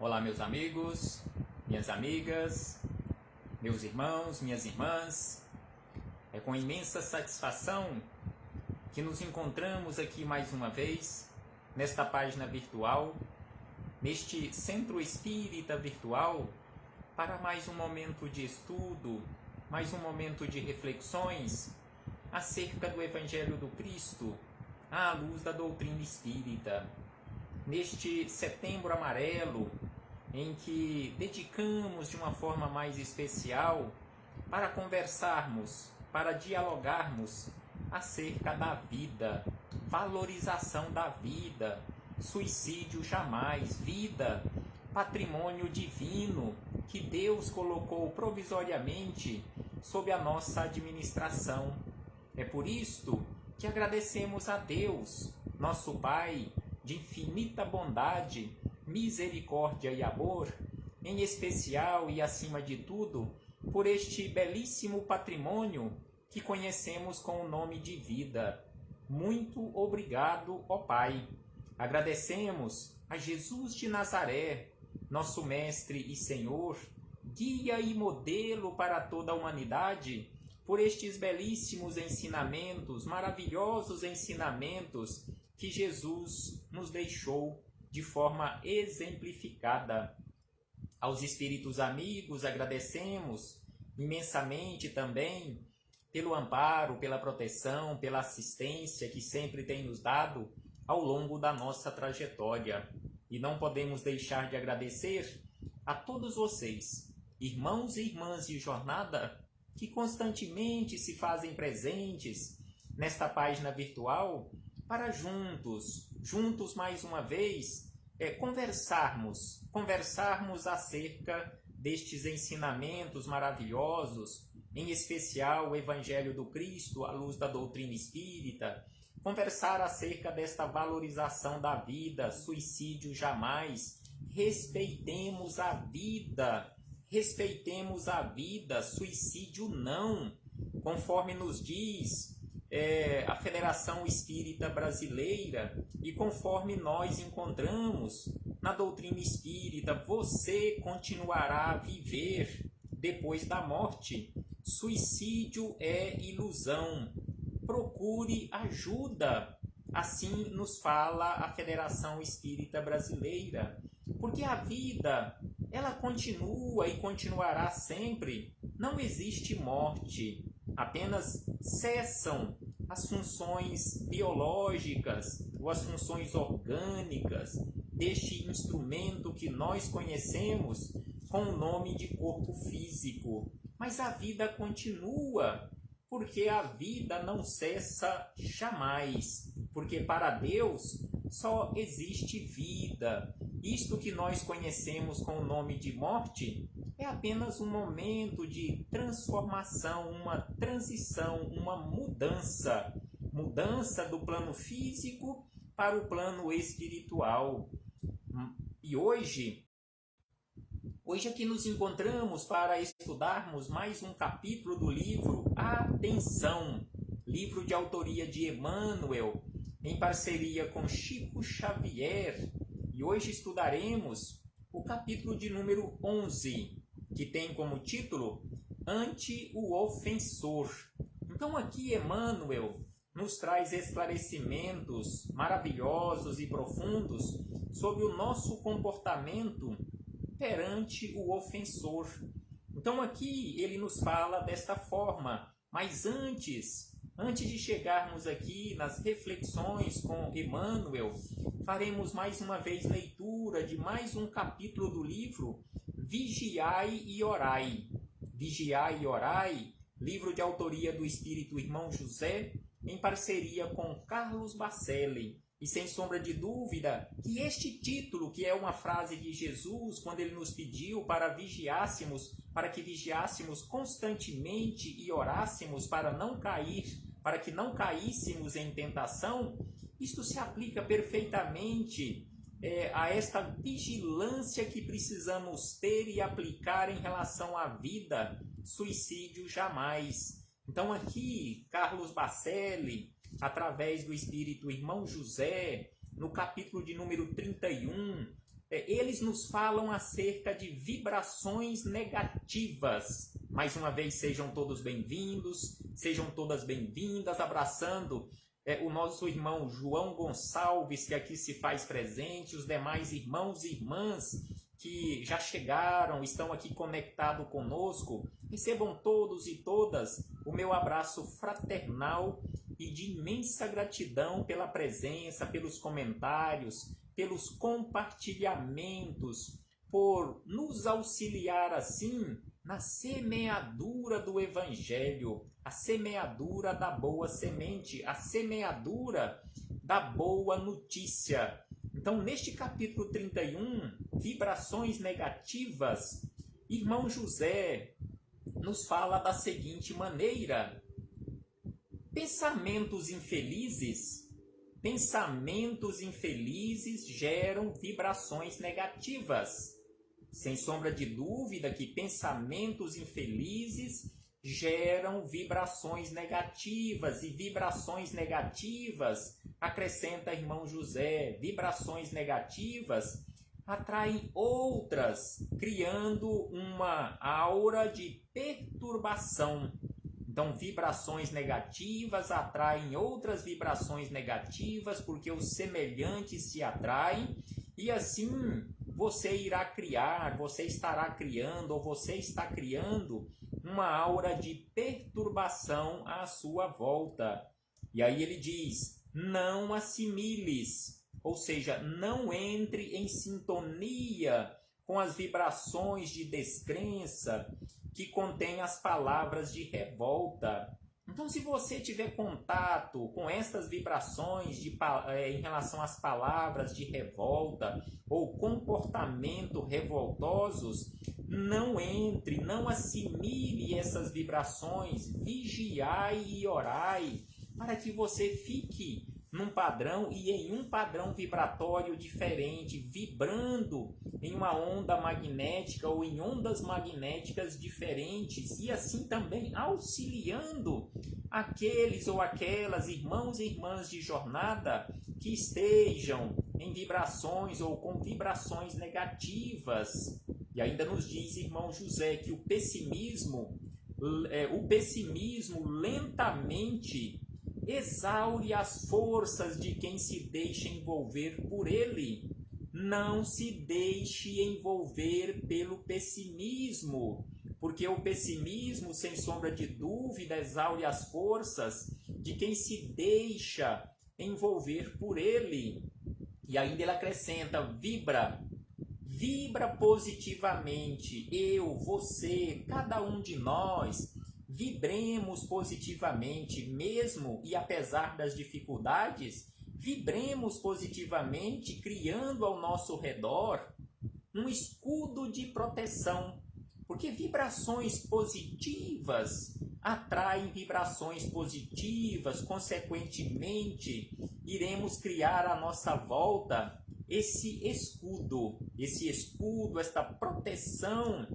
Olá, meus amigos, minhas amigas, meus irmãos, minhas irmãs. É com imensa satisfação que nos encontramos aqui mais uma vez, nesta página virtual, neste Centro Espírita Virtual, para mais um momento de estudo, mais um momento de reflexões acerca do Evangelho do Cristo, à luz da doutrina espírita. Neste Setembro Amarelo, em que dedicamos de uma forma mais especial para conversarmos, para dialogarmos acerca da vida, valorização da vida, suicídio jamais, vida, patrimônio divino que Deus colocou provisoriamente sob a nossa administração. É por isto que agradecemos a Deus, nosso Pai, de infinita bondade, misericórdia e amor, em especial e acima de tudo, por este belíssimo patrimônio que conhecemos com o nome de vida. Muito obrigado, ó Pai. Agradecemos a Jesus de Nazaré, nosso Mestre e Senhor, guia e modelo para toda a humanidade, por estes belíssimos ensinamentos, maravilhosos ensinamentos que Jesus nos deixou de forma exemplificada. Aos espíritos amigos agradecemos imensamente também pelo amparo, pela proteção, pela assistência que sempre tem nos dado ao longo da nossa trajetória. E não podemos deixar de agradecer a todos vocês, irmãos e irmãs de jornada, que constantemente se fazem presentes nesta página virtual para juntos mais uma vez, conversarmos acerca destes ensinamentos maravilhosos, em especial o Evangelho do Cristo, à luz da doutrina espírita, conversar acerca desta valorização da vida, suicídio jamais, respeitemos a vida, suicídio não, conforme nos diz a Federação Espírita Brasileira e conforme nós encontramos na doutrina espírita, você continuará a viver depois da morte. Suicídio é ilusão. Procure ajuda. Assim nos fala a Federação Espírita Brasileira. Porque a vida, ela continua e continuará sempre. Não existe morte. Apenas cessam as funções biológicas ou as funções orgânicas deste instrumento que nós conhecemos com o nome de corpo físico. Mas a vida continua, porque a vida não cessa jamais, porque para Deus só existe vida. Isto que nós conhecemos com o nome de morte é apenas um momento de transformação, uma transição, uma mudança do plano físico para o plano espiritual. E hoje aqui nos encontramos para estudarmos mais um capítulo do livro Atenção, livro de autoria de Emmanuel, em parceria com Chico Xavier. E hoje estudaremos o capítulo de número 11, que tem como título Ante o Ofensor. Então aqui Emmanuel nos traz esclarecimentos maravilhosos e profundos sobre o nosso comportamento perante o ofensor. Então aqui ele nos fala desta forma, mas antes de chegarmos aqui nas reflexões com Emmanuel, faremos mais uma vez leitura de mais um capítulo do livro Vigiai e Orai. Vigiai e Orai, livro de autoria do Espírito Irmão José, em parceria com Carlos Bacelli. E sem sombra de dúvida que este título, que é uma frase de Jesus, quando ele nos pediu para que vigiássemos constantemente e orássemos para que não caíssemos em tentação, isto se aplica perfeitamente a esta vigilância que precisamos ter e aplicar em relação à vida, suicídio jamais. Então aqui, Carlos Bacelli, através do Espírito Irmão José, no capítulo de número 31, eles nos falam acerca de vibrações negativas. Mais uma vez, sejam todos bem-vindos, sejam todas bem-vindas, abraçando o nosso irmão João Gonçalves, que aqui se faz presente, os demais irmãos e irmãs que já chegaram, estão aqui conectados conosco. Recebam todos e todas o meu abraço fraternal e de imensa gratidão pela presença, pelos comentários, pelos compartilhamentos, por nos auxiliar assim na semeadura do Evangelho, a semeadura da boa semente, a semeadura da boa notícia. Então, neste capítulo 31, vibrações negativas, irmão José nos fala da seguinte maneira: pensamentos infelizes geram vibrações negativas. Sem sombra de dúvida que pensamentos infelizes geram vibrações negativas, e vibrações negativas, acrescenta irmão José, vibrações negativas atraem outras, criando uma aura de perturbação. Então, vibrações negativas atraem outras vibrações negativas, porque os semelhantes se atraem, e assim você estará criando, ou você está criando uma aura de perturbação à sua volta. E aí ele diz: não assimiles, ou seja, não entre em sintonia com as vibrações de descrença que contém as palavras de revolta. Então, se você tiver contato com estas vibrações em relação às palavras de revolta ou comportamento revoltosos, não entre, não assimile essas vibrações, vigiai e orai, para que você fique num padrão e em um padrão vibratório diferente, vibrando em uma onda magnética ou em ondas magnéticas diferentes, e assim também auxiliando aqueles ou aquelas irmãos e irmãs de jornada que estejam em vibrações ou com vibrações negativas. E ainda nos diz irmão José que o pessimismo lentamente exaure as forças de quem se deixa envolver por ele. Não se deixe envolver pelo pessimismo, porque o pessimismo, sem sombra de dúvida, exaure as forças de quem se deixa envolver por ele. E ainda ele acrescenta: vibra positivamente. Eu, você, cada um de nós, vibremos positivamente, mesmo e apesar das dificuldades, vibremos positivamente, criando ao nosso redor um escudo de proteção, porque vibrações positivas atraem vibrações positivas, consequentemente, iremos criar à nossa volta esse escudo, esta proteção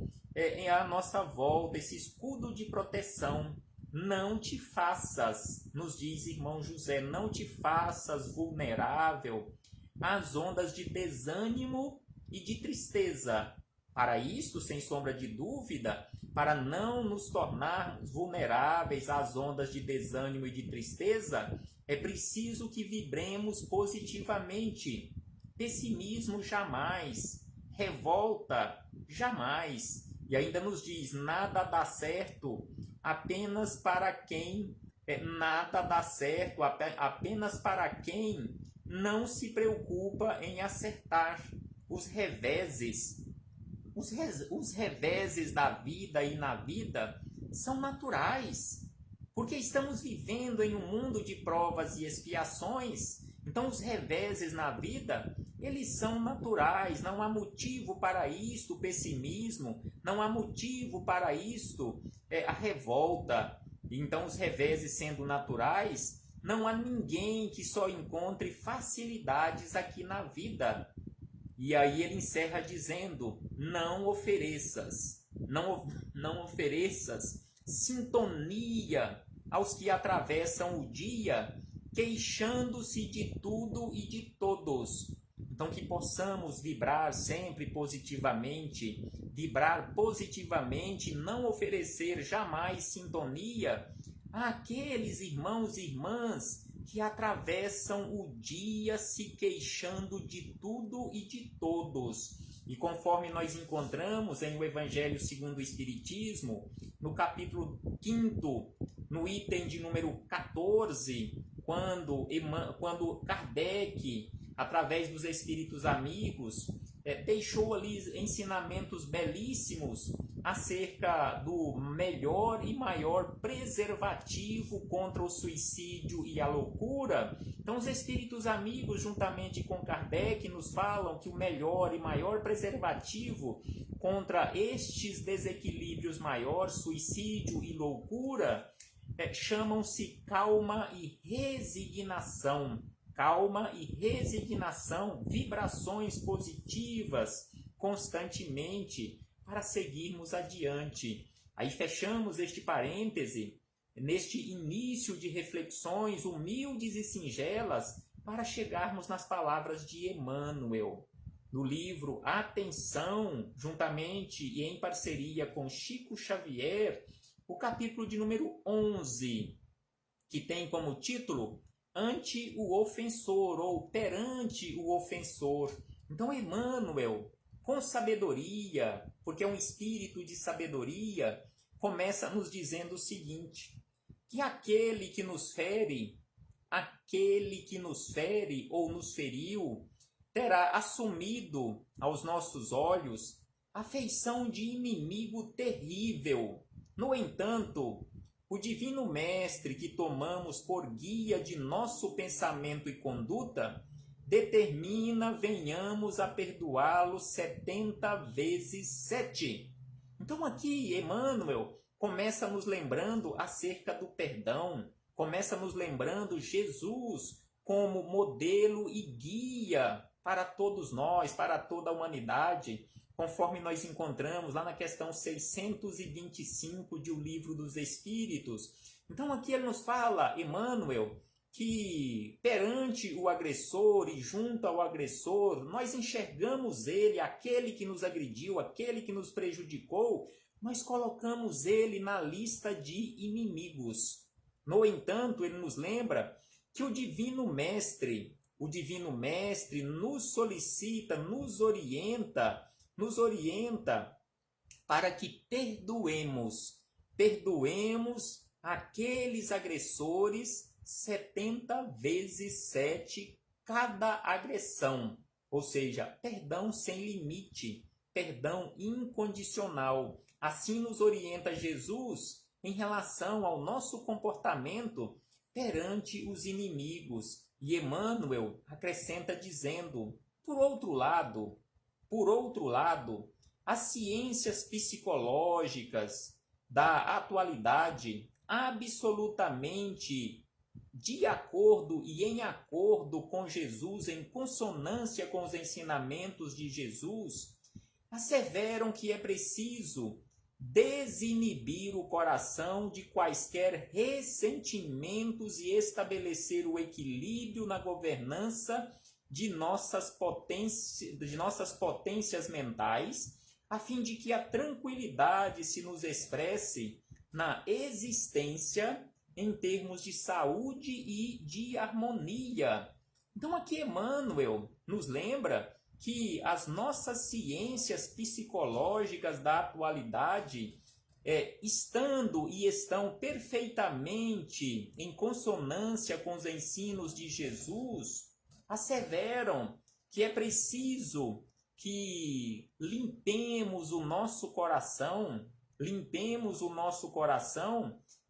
à nossa volta, esse escudo de proteção. Não te faças, nos diz irmão José, não te faças vulnerável às ondas de desânimo e de tristeza. Para isto, sem sombra de dúvida, para não nos tornarmos vulneráveis às ondas de desânimo e de tristeza, é preciso que vibremos positivamente. Pessimismo jamais, revolta jamais. E ainda nos diz: nada dá certo apenas para quem não se preocupa em acertar. Os reveses da vida e na vida são naturais, porque estamos vivendo em um mundo de provas e expiações. Então os reveses na vida, eles são naturais, não há motivo para isto, o pessimismo, não há motivo para isto, a revolta. Então os reveses sendo naturais, não há ninguém que só encontre facilidades aqui na vida. E aí ele encerra dizendo: não ofereças sintonia aos que atravessam o dia queixando-se de tudo e de todos. Então, que possamos vibrar sempre positivamente, vibrar positivamente, não oferecer jamais sintonia àqueles irmãos e irmãs que atravessam o dia se queixando de tudo e de todos. E conforme nós encontramos em o Evangelho segundo o Espiritismo, no capítulo 5º, no item de número 14, quando Kardec, através dos espíritos amigos, deixou ali ensinamentos belíssimos acerca do melhor e maior preservativo contra o suicídio e a loucura. Então, os espíritos amigos, juntamente com Kardec, nos falam que o melhor e maior preservativo contra estes desequilíbrios maiores, suicídio e loucura, chamam-se calma e resignação. Calma e resignação, vibrações positivas constantemente para seguirmos adiante. Aí fechamos este parêntese, neste início de reflexões humildes e singelas, para chegarmos nas palavras de Emmanuel. No livro Atenção, juntamente e em parceria com Chico Xavier, o capítulo de número 11, que tem como título Ante o ofensor, ou perante o ofensor. Então, Emmanuel, com sabedoria, porque é um espírito de sabedoria, começa nos dizendo o seguinte, que aquele que nos fere ou nos feriu, terá assumido aos nossos olhos a feição de inimigo terrível. No entanto, o Divino Mestre que tomamos por guia de nosso pensamento e conduta, determina venhamos a perdoá-lo 70 vezes 7. Então aqui Emmanuel começa nos lembrando acerca do perdão, começa nos lembrando Jesus como modelo e guia para todos nós, para toda a humanidade, conforme nós encontramos lá na questão 625 de O Livro dos Espíritos. Então aqui ele nos fala, Emmanuel, que perante o agressor e junto ao agressor, nós enxergamos ele, aquele que nos agrediu, aquele que nos prejudicou, nós colocamos ele na lista de inimigos. No entanto, ele nos lembra que o Divino Mestre nos solicita, nos orienta para que perdoemos aqueles agressores 70 vezes 7 cada agressão. Ou seja, perdão sem limite, perdão incondicional. Assim nos orienta Jesus em relação ao nosso comportamento perante os inimigos. E Emmanuel acrescenta dizendo, por outro lado, as ciências psicológicas da atualidade, absolutamente de acordo e em acordo com Jesus, em consonância com os ensinamentos de Jesus, asseveram que é preciso desinibir o coração de quaisquer ressentimentos e estabelecer o equilíbrio na governança de nossas potências mentais, a fim de que a tranquilidade se nos expresse na existência em termos de saúde e de harmonia. Então aqui Emmanuel nos lembra que as nossas ciências psicológicas da atualidade, estão perfeitamente em consonância com os ensinos de Jesus, asseveram que é preciso que limpemos o nosso coração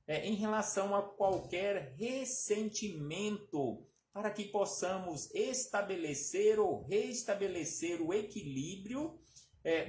em relação a qualquer ressentimento, para que possamos estabelecer ou restabelecer o equilíbrio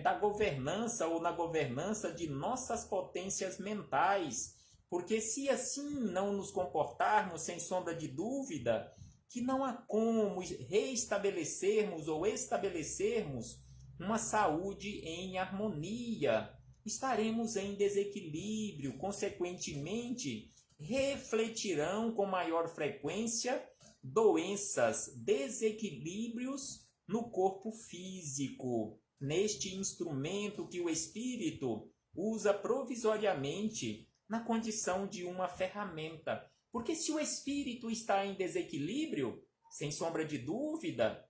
da governança ou na governança de nossas potências mentais. Porque se assim não nos comportarmos, sem sombra de dúvida, que não há como reestabelecermos ou estabelecermos uma saúde em harmonia. Estaremos em desequilíbrio, consequentemente, refletirão com maior frequência doenças, desequilíbrios no corpo físico, neste instrumento que o espírito usa provisoriamente na condição de uma ferramenta. Porque se o espírito está em desequilíbrio, sem sombra de dúvida,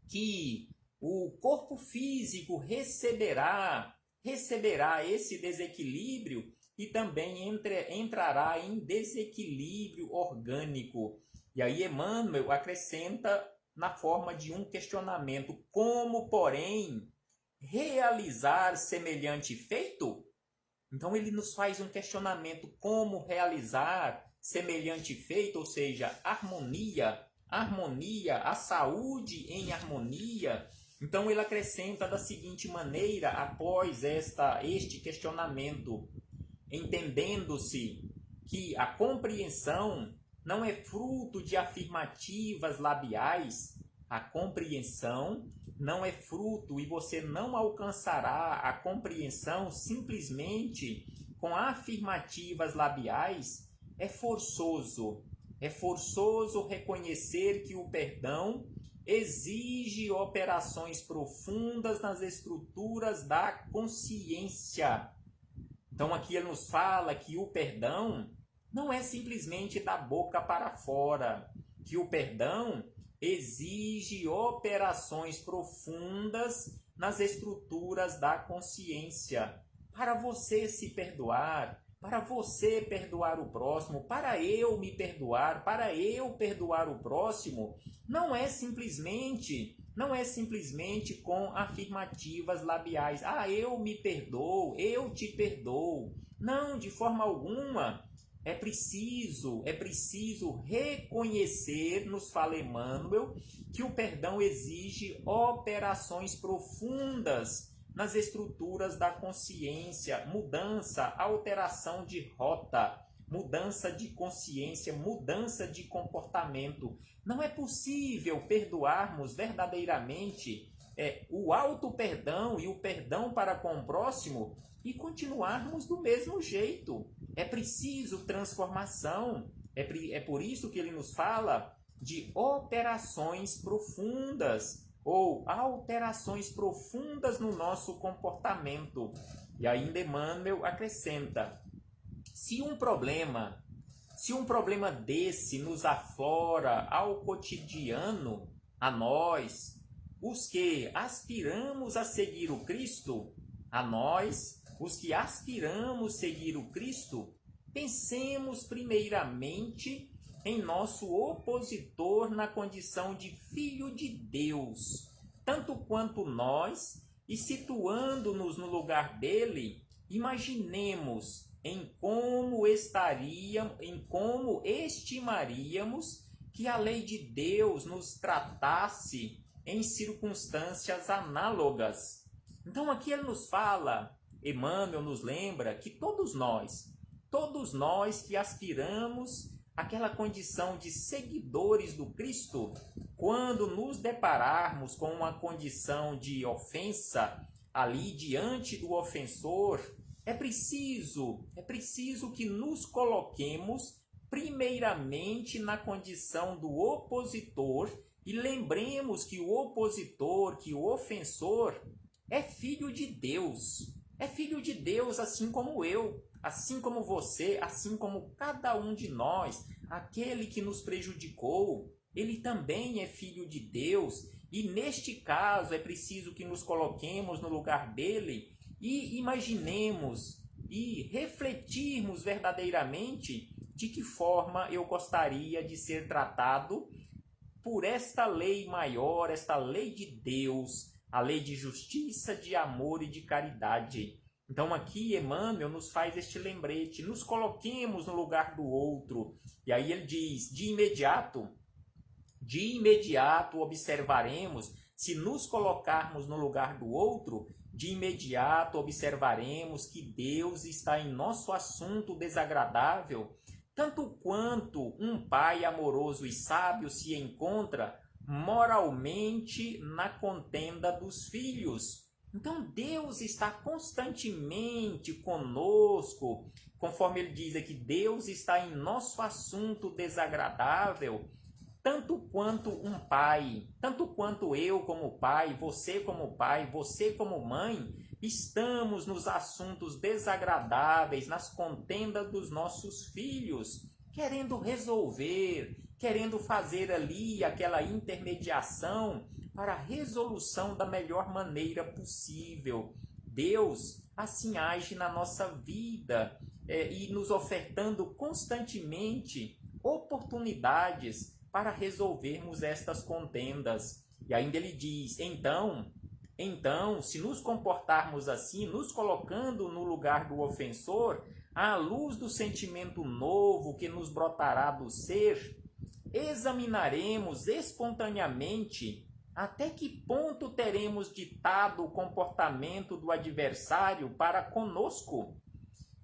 que o corpo físico receberá esse desequilíbrio e também entrará em desequilíbrio orgânico. E aí Emmanuel acrescenta na forma de um questionamento: como, porém, realizar semelhante feito? Então ele nos faz um questionamento: como realizar semelhante feito, ou seja, harmonia, a saúde em harmonia. Então ele acrescenta da seguinte maneira, após este questionamento: entendendo-se que a compreensão não é fruto de afirmativas labiais, a compreensão não é fruto, e você não alcançará a compreensão simplesmente com afirmativas labiais. É forçoso reconhecer que o perdão exige operações profundas nas estruturas da consciência. Então aqui ele nos fala que o perdão não é simplesmente da boca para fora, que o perdão exige operações profundas nas estruturas da consciência. Para você se perdoar, para você perdoar o próximo, para eu me perdoar, para eu perdoar o próximo, não é simplesmente com afirmativas labiais. Ah, eu me perdoo, eu te perdoo. Não, de forma alguma. É preciso reconhecer, nos fala Emmanuel, que o perdão exige operações profundas nas estruturas da consciência, mudança, alteração de rota, mudança de consciência, mudança de comportamento. Não é possível perdoarmos verdadeiramente o auto-perdão e o perdão para com o próximo e continuarmos do mesmo jeito. É preciso transformação. É por isso que ele nos fala de operações profundas ou alterações profundas no nosso comportamento. E ainda Emmanuel acrescenta: se um problema desse nos aflora ao cotidiano, a nós, os que aspiramos a seguir o Cristo, pensemos primeiramente em nosso opositor na condição de filho de Deus, tanto quanto nós, e situando-nos no lugar dele, imaginemos em como estimaríamos que a lei de Deus nos tratasse em circunstâncias análogas. Então aqui ele nos fala, Emmanuel nos lembra que todos nós que aspiramos àquela condição de seguidores do Cristo, quando nos depararmos com uma condição de ofensa ali diante do ofensor, é preciso que nos coloquemos primeiramente na condição do opositor e lembremos que o opositor, que o ofensor, é filho de Deus. É filho de Deus, assim como eu, assim como você, assim como cada um de nós. Aquele que nos prejudicou, ele também é filho de Deus. E neste caso é preciso que nos coloquemos no lugar dele e imaginemos e refletirmos verdadeiramente de que forma eu gostaria de ser tratado por esta lei maior, esta lei de Deus, a lei de justiça, de amor e de caridade. Então aqui Emmanuel nos faz este lembrete: nos coloquemos no lugar do outro. E aí ele diz: de imediato observaremos, se nos colocarmos no lugar do outro, de imediato observaremos que Deus está em nosso assunto desagradável, tanto quanto um pai amoroso e sábio se encontra moralmente na contenda dos filhos. Então Deus está constantemente conosco, conforme ele diz aqui: Deus está em nosso assunto desagradável, tanto quanto um pai, tanto quanto eu como pai, você como mãe, estamos nos assuntos desagradáveis, nas contendas dos nossos filhos, querendo resolver, querendo fazer ali aquela intermediação para a resolução da melhor maneira possível. Deus assim age na nossa vida e nos ofertando constantemente oportunidades para resolvermos estas contendas. E ainda ele diz, então, se nos comportarmos assim, nos colocando no lugar do ofensor, à luz do sentimento novo que nos brotará do ser, examinaremos espontaneamente até que ponto teremos ditado o comportamento do adversário para conosco.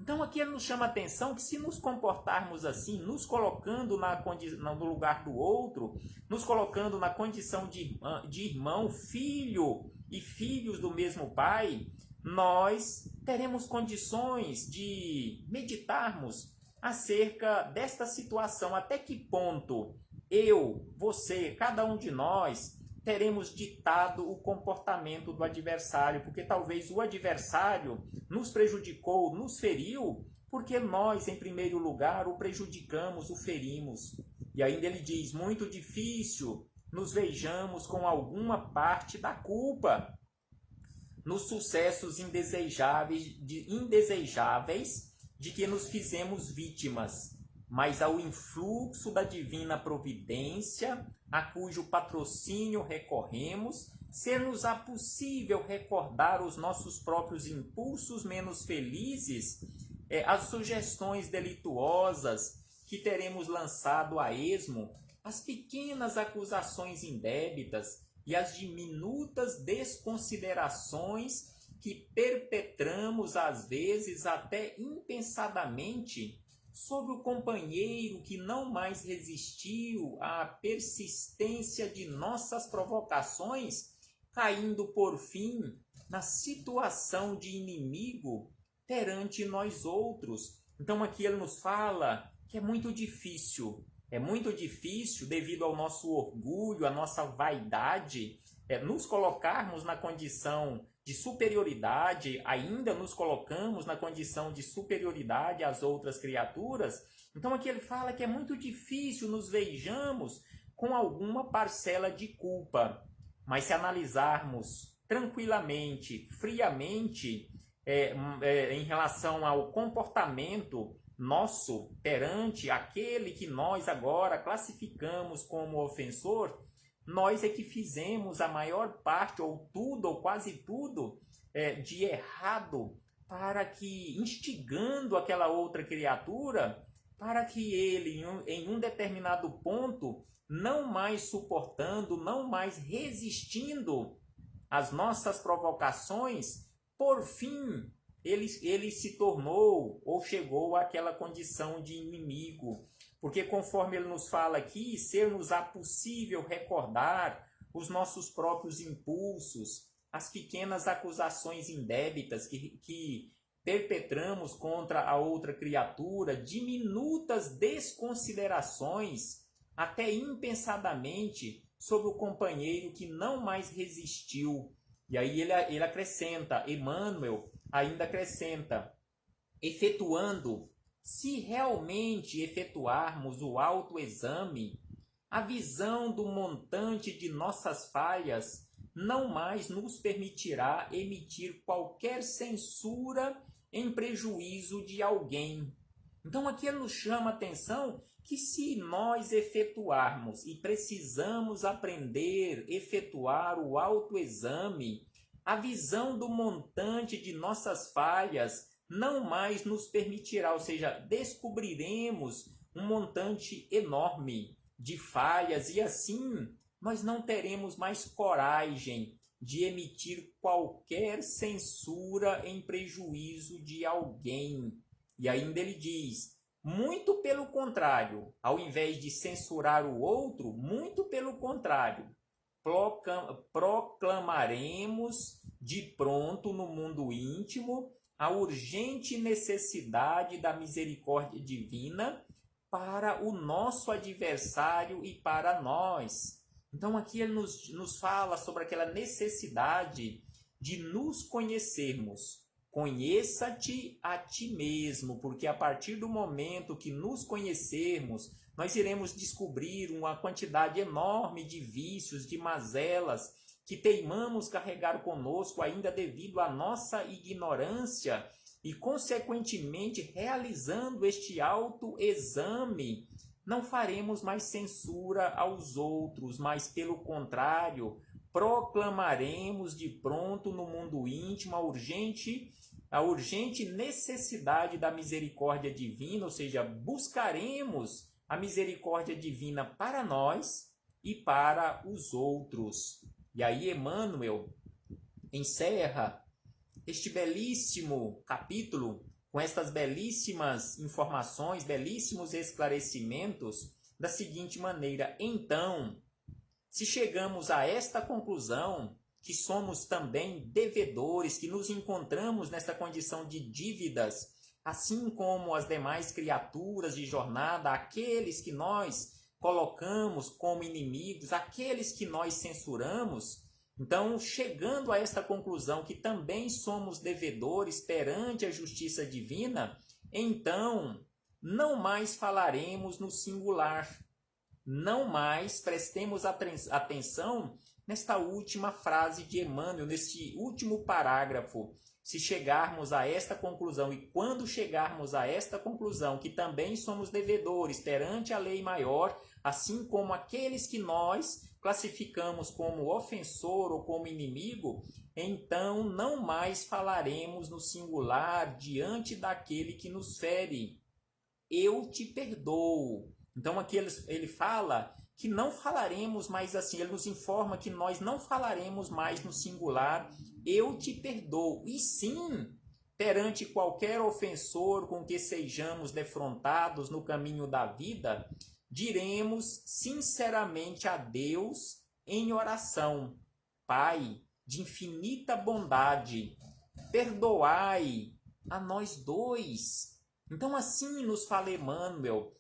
Então aqui ele nos chama a atenção que se nos comportarmos assim, nos colocando no lugar do outro, nos colocando na condição de irmão, filho e filhos do mesmo pai, nós teremos condições de meditarmos acerca desta situação. Até que ponto eu, você, cada um de nós teremos ditado o comportamento do adversário, porque talvez o adversário nos prejudicou, nos feriu, porque nós, em primeiro lugar, o prejudicamos, o ferimos. E ainda ele diz, muito difícil nos vejamos com alguma parte da culpa nos sucessos indesejáveis de que nos fizemos vítimas, mas ao influxo da divina providência, a cujo patrocínio recorremos, ser-nos-á possível recordar os nossos próprios impulsos menos felizes, as sugestões delituosas que teremos lançado a esmo, as pequenas acusações indébitas e as diminutas desconsiderações que perpetramos às vezes até impensadamente sobre o companheiro que não mais resistiu à persistência de nossas provocações, caindo por fim na situação de inimigo perante nós outros. Então aqui ele nos fala que é muito difícil devido ao nosso orgulho, à nossa vaidade, nos colocarmos na condição de superioridade, ainda nos colocamos na condição de superioridade às outras criaturas. Então aqui ele fala que é muito difícil nos vejamos com alguma parcela de culpa. Mas se analisarmos tranquilamente, friamente, em relação ao comportamento nosso perante aquele que nós agora classificamos como ofensor, nós é que fizemos a maior parte, ou tudo, ou quase tudo, de errado, para que, instigando aquela outra criatura, para que ele, em um determinado ponto, não mais suportando, não mais resistindo às nossas provocações, por fim, ele se tornou ou chegou àquela condição de inimigo. Porque conforme ele nos fala aqui, ser-nos-á possível recordar os nossos próprios impulsos, as pequenas acusações indébitas que perpetramos contra a outra criatura, diminutas desconsiderações, até impensadamente, sobre o companheiro que não mais resistiu. E aí ele acrescenta, Emmanuel ainda acrescenta, efetuando, se realmente efetuarmos o autoexame, a visão do montante de nossas falhas não mais nos permitirá emitir qualquer censura em prejuízo de alguém. Então aqui ele nos chama a atenção que se nós efetuarmos, e precisamos aprender a efetuar o autoexame, a visão do montante de nossas falhas não mais nos permitirá, ou seja, descobriremos um montante enorme de falhas e assim nós não teremos mais coragem de emitir qualquer censura em prejuízo de alguém. E ainda ele diz, muito pelo contrário, ao invés de censurar o outro, muito pelo contrário, proclamaremos de pronto no mundo íntimo a urgente necessidade da misericórdia divina para o nosso adversário e para nós. Então aqui ele nos fala sobre aquela necessidade de nos conhecermos. Conheça-te a ti mesmo, porque a partir do momento que nos conhecermos, nós iremos descobrir uma quantidade enorme de vícios, de mazelas, que teimamos carregar conosco ainda devido à nossa ignorância e, consequentemente, realizando este autoexame, não faremos mais censura aos outros, mas, pelo contrário, proclamaremos de pronto no mundo íntimo a urgente necessidade da misericórdia divina, ou seja, buscaremos a misericórdia divina para nós e para os outros. E aí Emmanuel encerra este belíssimo capítulo com estas belíssimas informações, belíssimos esclarecimentos da seguinte maneira: então, se chegamos a esta conclusão, que somos também devedores, que nos encontramos nesta condição de dívidas, assim como as demais criaturas de jornada, aqueles que nós colocamos como inimigos, aqueles que nós censuramos, então, chegando a esta conclusão que também somos devedores perante a justiça divina, então não mais falaremos no singular. Não mais prestemos atenção nesta última frase de Emmanuel, neste último parágrafo. Se chegarmos a esta conclusão, e quando chegarmos a esta conclusão, que também somos devedores perante a lei maior, assim como aqueles que nós classificamos como ofensor ou como inimigo, então não mais falaremos no singular diante daquele que nos fere. Eu te perdoo. Então aqui ele fala que não falaremos mais assim, ele nos informa que nós não falaremos mais no singular, eu te perdoo, e sim, perante qualquer ofensor com que sejamos defrontados no caminho da vida, diremos sinceramente a Deus em oração: Pai de infinita bondade, perdoai a nós dois. Então assim nos fala Emmanuel,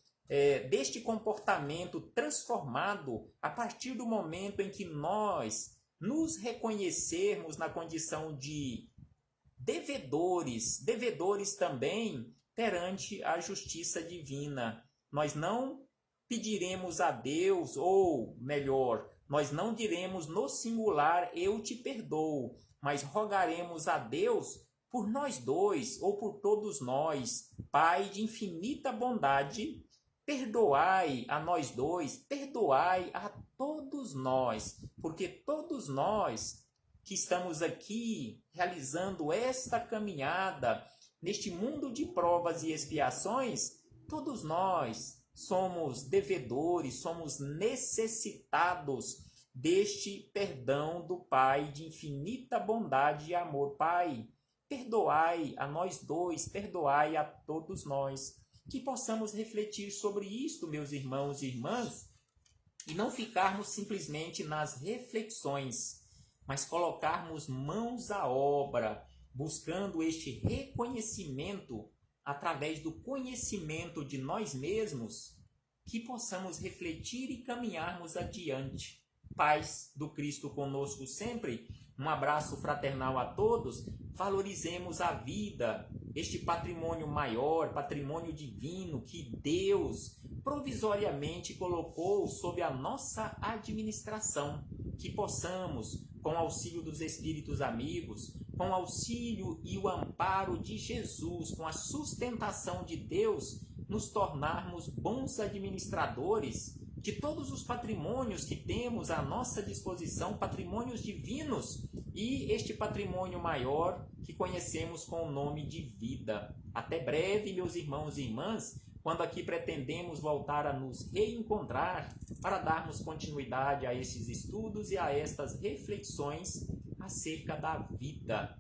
deste comportamento transformado a partir do momento em que nós nos reconhecermos na condição de devedores também perante a justiça divina. Nós não pediremos a Deus, ou melhor, nós não diremos no singular eu te perdoo, mas rogaremos a Deus por nós dois ou por todos nós: Pai de infinita bondade, perdoai a nós dois, perdoai a todos nós, porque todos nós que estamos aqui realizando esta caminhada neste mundo de provas e expiações, todos nós somos devedores, somos necessitados deste perdão do Pai de infinita bondade e amor. Pai, perdoai a nós dois, perdoai a todos nós. Que possamos refletir sobre isto, meus irmãos e irmãs, e não ficarmos simplesmente nas reflexões, mas colocarmos mãos à obra, buscando este reconhecimento através do conhecimento de nós mesmos, que possamos refletir e caminharmos adiante. Paz do Cristo conosco sempre. Um abraço fraternal a todos. Valorizemos a vida, este patrimônio maior, patrimônio divino que Deus provisoriamente colocou sob a nossa administração. Que possamos, com o auxílio dos Espíritos amigos, com o auxílio e o amparo de Jesus, com a sustentação de Deus, nos tornarmos bons administradores de todos os patrimônios que temos à nossa disposição, patrimônios divinos, e este patrimônio maior que conhecemos com o nome de vida. Até breve, meus irmãos e irmãs, quando aqui pretendemos voltar a nos reencontrar para darmos continuidade a estes estudos e a estas reflexões acerca da vida.